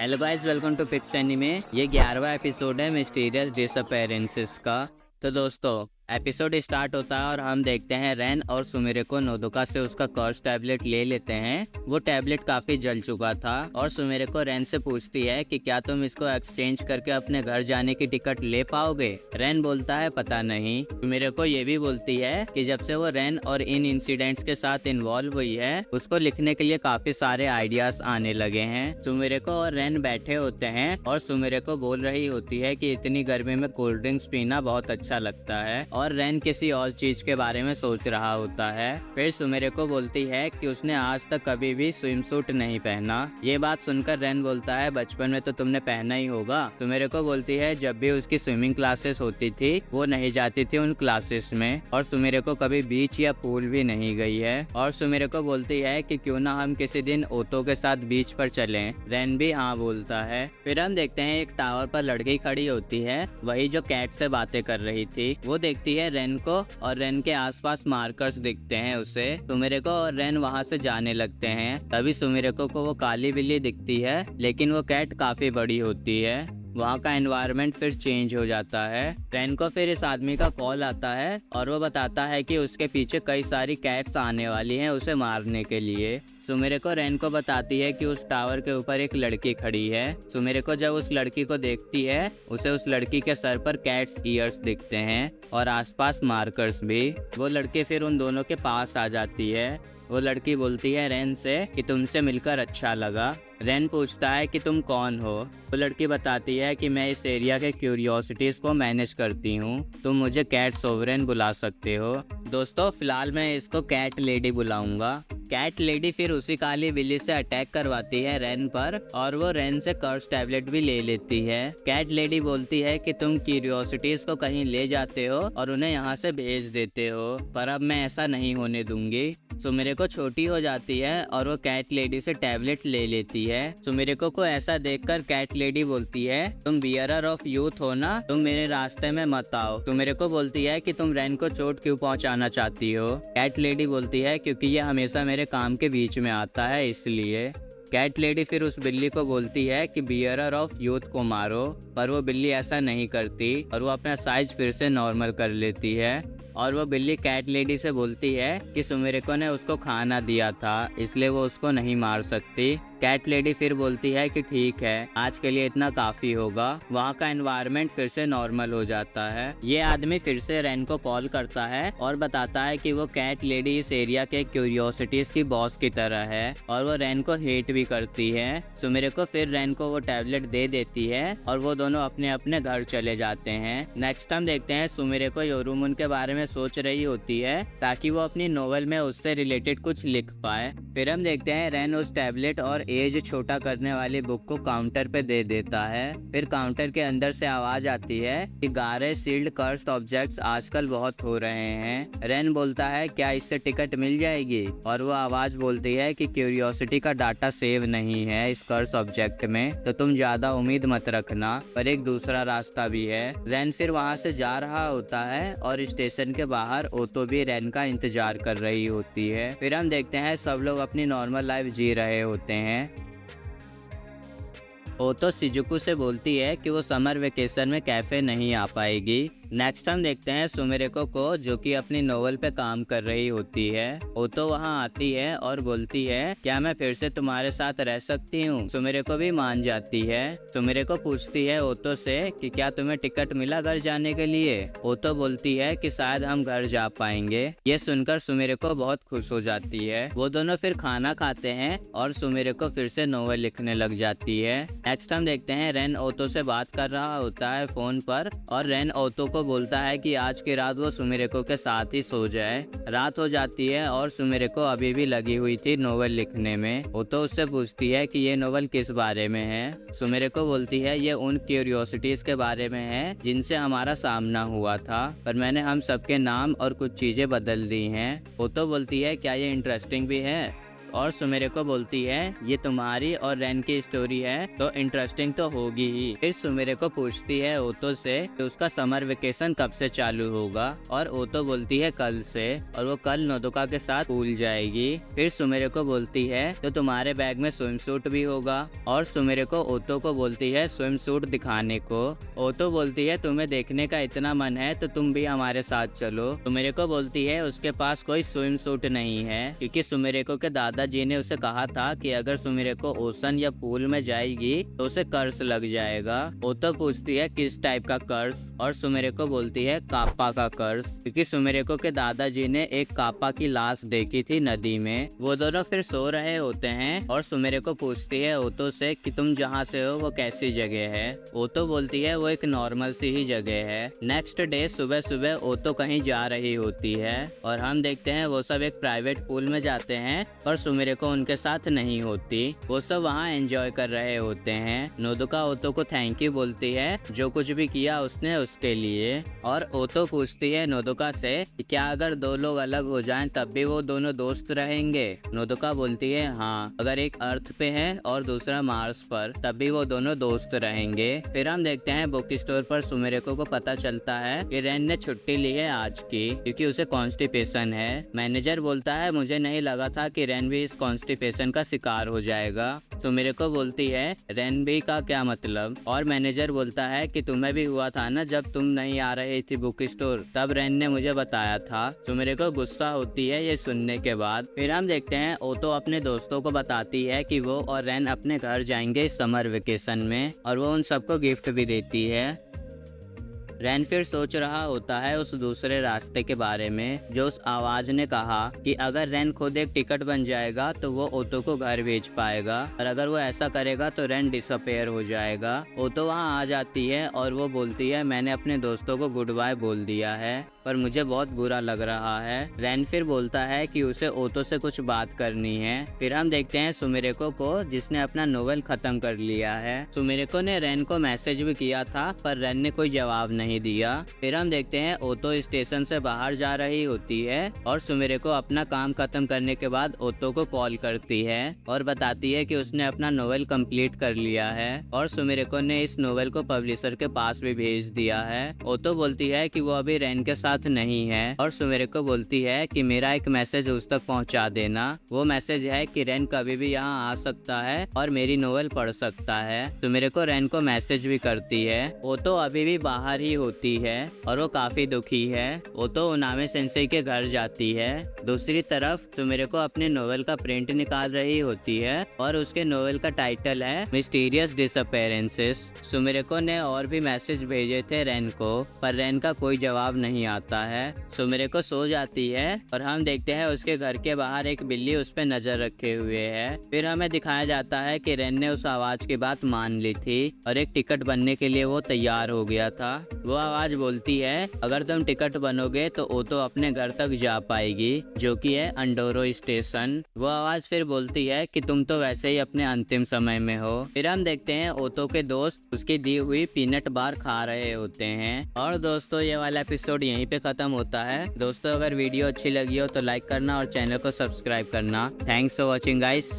Hello guys, welcome to pix anime. ये 11वां episode है मिस्टीरियस डिसअपीयरेंसेस का। तो दोस्तों, एपिसोड स्टार्ट होता है और हम देखते हैं रेन और सुमिरे नोदोका से उसका कर्स टैबलेट ले लेते हैं। वो टैबलेट काफी जल चुका था और सुमिरे रेन से पूछती है कि क्या तुम इसको एक्सचेंज करके अपने घर जाने की टिकट ले पाओगे। रेन बोलता है पता नहीं। सुमिरे ये भी बोलती है कि जब से वो रेन और इन इंसिडेंट्स के साथ इन्वॉल्व हुई है, उसको लिखने के लिए काफी सारे आइडियाज आने लगे हैं। सुमिरे और रेन बैठे होते हैं और सुमिरे बोल रही होती है कि इतनी गर्मी में कोल्ड ड्रिंक्स पीना बहुत अच्छा लगता है और रेन किसी और चीज के बारे में सोच रहा होता है। फिर सुमिरे बोलती है कि उसने आज तक कभी भी स्विम सूट नहीं पहना। ये बात सुनकर रेन बोलता है बचपन में तो तुमने पहना ही होगा। सुमिरे बोलती है जब भी उसकी स्विमिंग क्लासेस होती थी वो नहीं जाती थी उन क्लासेस में, और सुमिरे कभी बीच या पूल भी नहीं गई है। और सुमिरे बोलती है कि क्यों ना हम किसी दिन ओतो के साथ बीच पर चलें। रेन भी हाँ बोलता है। फिर हम देखते हैं एक टावर पर लड़की खड़ी होती है, वही जो कैट से बातें कर रही थी। वो देखती है रेन को और रेन के आसपास मार्कर्स दिखते हैं उसे। सुमिरे और रेन वहां से जाने लगते हैं। तभी सुमिरे को वो काली बिल्ली दिखती है, लेकिन वो कैट काफी बड़ी होती है। वहाँ का एनवायरनमेंट फिर चेंज हो जाता है। रेन को फिर इस आदमी का कॉल आता है और वो बताता है कि उसके पीछे कई सारी कैट्स आने वाली हैं उसे मारने के लिए। सुमिरे रेन को बताती है कि उस टावर के ऊपर एक लड़की खड़ी है। सुमिरे जब उस लड़की को देखती है, उसे उस लड़की के सर पर कैट्स ईयर्स दिखते हैं और आसपास मार्कर्स भी। वो लड़की फिर उन दोनों के पास आ जाती है। वो लड़की बोलती है रेन से कि तुमसे मिलकर अच्छा लगा। रेन पूछता है कि तुम कौन हो। वो लड़की बताती है कि मैं इस एरिया के क्यूरियोसिटीज को मैनेज करती हूँ, तुम मुझे कैट सोवरेन बुला सकते हो। दोस्तों, फिलहाल मैं इसको कैट लेडी बुलाऊंगा। कैट लेडी फिर उसी काली बिल्ली से अटैक करवाती है रेन पर और वो रेन से कर्स टैबलेट भी ले लेती है। कैट लेडी बोलती है कि तुम क्यूरियोसिटीज को कहीं ले जाते हो और उन्हें यहाँ से भेज देते हो, पर अब मैं ऐसा नहीं होने दूंगी। सुमिरे छोटी हो जाती है और वो कैट लेडी से टैबलेट ले लेती है। सुमिरे को ऐसा देखकर कैट लेडी बोलती है तुम बियरर ऑफ यूथ हो ना, तुम मेरे रास्ते में मत आओ। सुमिरे बोलती है कि तुम रेन को चोट क्यों पहुंचाना चाहती हो। कैट लेडी बोलती है क्योंकि ये हमेशा मेरे काम के बीच में आता है इसलिए। कैट लेडी फिर उस बिल्ली को बोलती है कि बियरर ऑफ यूथ को मारो, पर वो बिल्ली ऐसा नहीं करती और वो अपना साइज फिर से नॉर्मल कर लेती है। और वो बिल्ली कैट लेडी से बोलती है कि सुमिरे ने उसको खाना दिया था, इसलिए वो उसको नहीं मार सकती। कैट लेडी फिर बोलती है कि ठीक है, आज के लिए इतना काफी होगा। वहाँ का एनवायरनमेंट फिर से नॉर्मल हो जाता है। ये आदमी फिर से रेन को कॉल करता है और बताता है कि वो कैट लेडी इस एरिया के क्यूरियोसिटीज की बॉस की तरह है और वो रेन को हेट भी करती है। सुमिरे फिर रेन को वो टैबलेट दे देती है और वो दोनों अपने अपने घर चले जाते हैं। नेक्स्ट हम देखते हैं सुमिरे योरुमुन के बारे में सोच रही होती है ताकि वो अपनी नोवेल में उससे रिलेटेड कुछ लिख पाए। फिर हम देखते हैं रेन उस टैबलेट और एज छोटा करने वाली बुक को काउंटर पे दे देता है। फिर काउंटर के अंदर से आवाज आती है कि गारे सील्ड कर्स्ड ऑब्जेक्ट्स आजकल बहुत हो रहे हैं। रेन बोलता है क्या इससे टिकट मिल जाएगी, और वो आवाज बोलती है कि क्यूरियोसिटी का डाटा सेव नहीं है इस कर्स ऑब्जेक्ट में, तो तुम ज्यादा उम्मीद मत रखना, पर एक दूसरा रास्ता भी है। रेन फिर वहाँ से जा रहा होता है और स्टेशन के बाहर ओतो भी रेन का इंतजार कर रही होती है। फिर हम देखते हैं सब लोग अपनी नॉर्मल लाइफ जी रहे होते हैं। ओतो शिजुको से बोलती है कि वो समर वेकेशन में कैफे नहीं आ पाएगी। नेक्स्ट हम देखते हैं सुमिरे को जो कि अपनी नोवेल पे काम कर रही होती है। ओतो वहाँ आती है और बोलती है क्या मैं फिर से तुम्हारे साथ रह सकती हूँ। सुमिरे भी मान जाती है। सुमिरे पूछती है ओतो से कि क्या तुम्हें टिकट मिला घर जाने के लिए। ओतो बोलती है कि शायद हम घर जा पाएंगे। ये सुनकर सुमिरे बहुत खुश हो जाती है। वो दोनों फिर खाना खाते हैं और सुमिरे फिर से नोवेल लिखने लग जाती है। नेक्स्ट हम देखते हैं रेन ओतो से बात कर रहा होता है फोन पर और रेन ओतो को बोलता है कि आज की रात वो सुमिरे के साथ ही सो जाए। रात हो जाती है और सुमिरे अभी भी लगी हुई थी नोवेल लिखने में। वो तो उससे पूछती है कि ये नोवेल किस बारे में है। सुमिरे बोलती है ये उन क्यूरियोसिटीज के बारे में है जिनसे हमारा सामना हुआ था, पर मैंने हम सबके नाम और कुछ चीजें बदल दी हैं। वो तो बोलती है क्या ये इंटरेस्टिंग भी है। और सुमेरे को बोलती है ये तुम्हारी और रेन की स्टोरी है तो इंटरेस्टिंग तो होगी ही। फिर सुमेरे को पूछती है ओतो से कि उसका समर वेकेशन कब से चालू होगा और ओतो बोलती है कल से, और वो कल नोदोका के साथ स्कूल जाएगी। फिर सुमेरे को बोलती है तो तुम्हारे बैग में स्विम सूट भी होगा, और सुमेरे को ओतो को बोलती है स्विम सूट दिखाने को। ओतो बोलती है तुम्हें देखने का इतना मन है तो तुम भी हमारे साथ चलो। सुमेरे को बोलती है उसके पास कोई स्विम सूट नहीं है क्योंकि सुमेरे को के दादाजी ने उसे कहा था कि अगर सुमेरे को ओशन या पूल में जाएगी तो उसे कर्ज लग जाएगा। ओतो पूछती है किस टाइप का कर्ज, और सुमेरे को बोलती है काप्पा का कर्ज, क्योंकि सुमेरे को के दादाजी ने एक काप्पा की लाश देखी थी नदी में। वो दोनों फिर सो रहे होते हैं और सुमेरे को पूछती है ओतो से कि तुम जहाँ से हो वो कैसी जगह है। ओतो बोलती है वो एक नॉर्मल सी ही जगह है। नेक्स्ट डे सुबह सुबह ओतो कहीं जा रही होती है और हम देखते हैं वो सब एक प्राइवेट पूल में जाते हैं, पर सुमेरे को उनके साथ नहीं होती। वो सब वहाँ एंजॉय कर रहे होते हैं। नोदोका ओतो को थैंक यू बोलती है जो कुछ भी किया उसने उसके लिए, और ओतो पूछती है नोदोका से कि क्या अगर दो लोग अलग हो जाएं तब भी वो दोनों दोस्त रहेंगे। नोदोका बोलती है हाँ, अगर एक अर्थ पे है और दूसरा मार्स पर तब भी वो दोनों दोस्त रहेंगे। फिर हम देखते हैं बुक स्टोर पर सुमेरे को पता चलता है कि रेन ने छुट्टी ली है आज की क्योंकि उसे कॉन्स्टिपेशन है। मैनेजर बोलता है मुझे नहीं लगा था कि रेन भी इस कॉन्स्टिपेशन का शिकार हो जाएगा। सुमेरे को बोलती है रेन भी का क्या मतलब, और मैनेजर बोलता है कि तुम्हें भी हुआ था ना जब तुम नहीं आ रही थी बुक स्टोर, तब रेन ने मुझे बताया था। सुमेरे को गुस्सा होती है ये सुनने के बाद। फिर हम देखते हैं ओतो अपने दोस्तों को बताती है कि वो और रेन अपने घर जाएंगे समर वेकेशन में, और वो उन सबको गिफ्ट भी देती है। रेन फिर सोच रहा होता है उस दूसरे रास्ते के बारे में जो उस आवाज ने कहा कि अगर रेन खुद एक टिकट बन जाएगा तो वो ओतो को घर भेज पाएगा, और अगर वो ऐसा करेगा तो रेन डिसअपेयर हो जाएगा। ओतो वहाँ आ जाती है और वो बोलती है मैंने अपने दोस्तों को गुड बाय बोल दिया है पर मुझे बहुत बुरा लग रहा है। रेन फिर बोलता है कि उसे ओतो से कुछ बात करनी है। फिर हम देखते हैं सुमेरेको को जिसने अपना नोवेल खत्म कर लिया है। सुमेरेको ने रेन को मैसेज भी किया था पर रेन ने कोई जवाब नहीं दिया। फिर हम देखते हैं ओतो स्टेशन से बाहर जा रही होती है और सुमेरेको अपना काम खत्म करने के बाद ओतो को कॉल करती है और बताती है कि उसने अपना नोवेल कंप्लीट कर लिया है और सुमेरेको ने इस नोवेल को पब्लिशर के पास भी भेज दिया है। ओतो बोलती है कि वो अभी रेन के साथ नहीं है और सुमेरेको बोलती है कि मेरा एक मैसेज उस तक पहुंचा देना। वो मैसेज है कि रेन कभी भी यहाँ आ सकता है और मेरी नोवेल पढ़ सकता है। सुमेरेको रेन को मैसेज भी करती है। ओतो अभी भी बाहर ही होती है और वो काफी दुखी है। ओतो उनामे सेंसेई के घर जाती है। दूसरी तरफ सुमेरेको अपने नोवेल का प्रिंट निकाल रही होती है और उसके नोवेल का टाइटल है मिस्टीरियस डिसअपेरेंसेस। सुमेरेको ने और भी मैसेज भेजे थे रेन को पर रेन का कोई जवाब नहीं आता है। सुमेरेको सो जाती है और हम देखते हैं उसके घर के बाहर एक बिल्ली उस पे नजर रखे हुए है। फिर हमें दिखाया जाता है कि रेन ने उस आवाज की बात मान ली थी और एक टिकट बनने के लिए वो तैयार हो गया था। वो आवाज बोलती है अगर तुम टिकट बनोगे तो ओतो अपने घर तक जा पाएगी जो कि है अंडोरो स्टेशन। वो आवाज फिर बोलती है कि तुम तो वैसे ही अपने अंतिम समय में हो। फिर हम देखते हैं ओतो के दोस्त उसकी दी हुई पीनट बार खा रहे होते हैं। और दोस्तों ये वाला एपिसोड यहीं पे खत्म होता है। दोस्तों अगर वीडियो अच्छी लगी हो तो लाइक करना और चैनल को सब्सक्राइब करना। Thanks for watching guys.